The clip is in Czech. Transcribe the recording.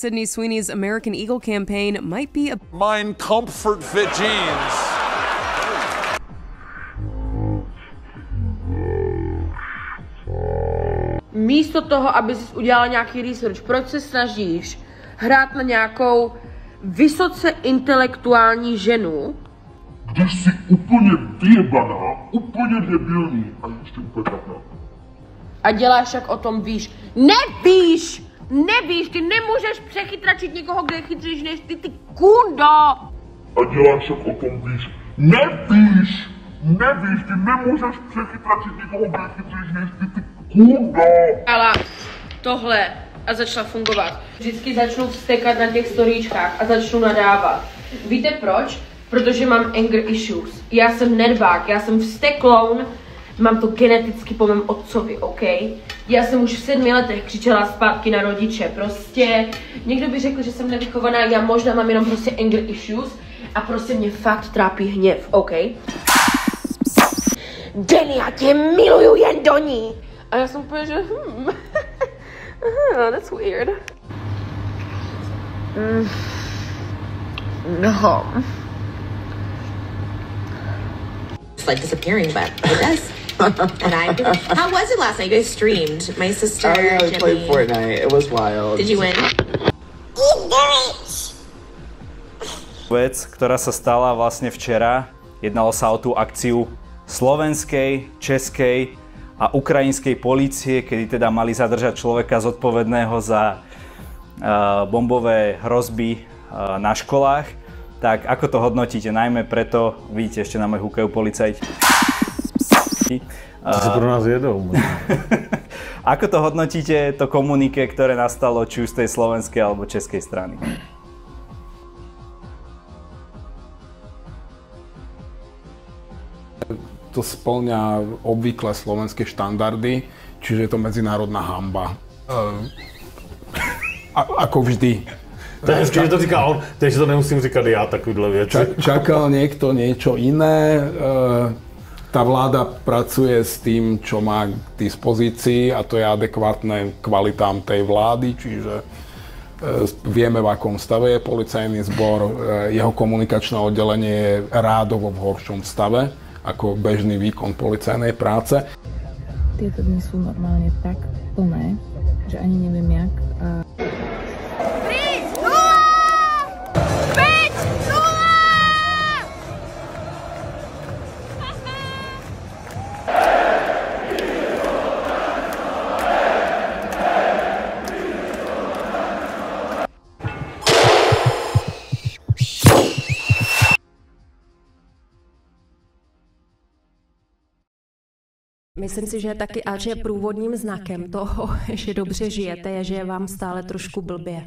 Sydney Sweeney's American Eagle campaign might be a Mine comfort fit jeans. Místo toho, aby jsi udělala nějaký research, proč se snažíš hrát na nějakou vysoce intelektuální ženu, když jsi úplně vyjebaná, úplně debilní a ještě úplně trapná. a děláš, jak o tom víš. Nevíš! Nevíš, ty nemůžeš přechytračit někoho, kde je chytřejší než ty kundo! A děláš, jak o tom víš. Nevíš! Nevíš, ty nemůžeš přechytračit někoho, kde je chytřejší než ty kundo! Ale tohle a začala fungovat. Vždycky začnu vztekat na těch storíčkách a začnu nadávat. Víte proč? Protože mám anger issues. Já jsem nervák, já jsem vztekloun, mám to geneticky po mém otcovi, OK? Já jsem už v 7 letech křičela zpátky na rodiče, prostě někdo by řekl, že jsem nevychovaná, já možná mám jenom prostě anger issues a prostě mě fakt trápí hněv, OK? Jenny, já tě miluju jen do ní! A já jsem úplně, že that's weird. No. It's like disappearing, but it does. And I do. How was it last night? You guys streamed. My sister. Oh yeah, we Jimmy. played Fortnite. It was wild. Did you win? Vec, ktorá sa stala vlastne včera, jednalo sa o tú akciu slovenskej, českej a ukrajinskej polície, kedy teda mali zadržať človeka zodpovedného za bombové hrozby na školách. Tak ako to hodnotíte? Najmä preto, vidíte, ešte na mňa húkajú policajti. Si pro nás jedou. Ako to hodnotíte, to komunike, ktoré nastalo či už z tej slovenskej alebo českej strany? To spĺňa obvyklé slovenské štandardy, čiže je to medzinárodná hanba. Ako vždy. To je hezky, že to říká on, takže to nemusím říkat já, takovýhle věci. Čakal niekto niečo iné. Tá vláda pracuje s tým, čo má k dispozícii a to je adekvátne kvalitám tej vlády, čiže vieme, v akom stave je policajný zbor, jeho komunikačné oddelenie je rádovo v horšom stave ako bežný výkon policajnej práce. Tieto dni sú normálne tak plné, že ani neviem jak. Myslím si, že taky a že je průvodním znakem toho, že dobře žijete, je, že je vám stále trošku blbě.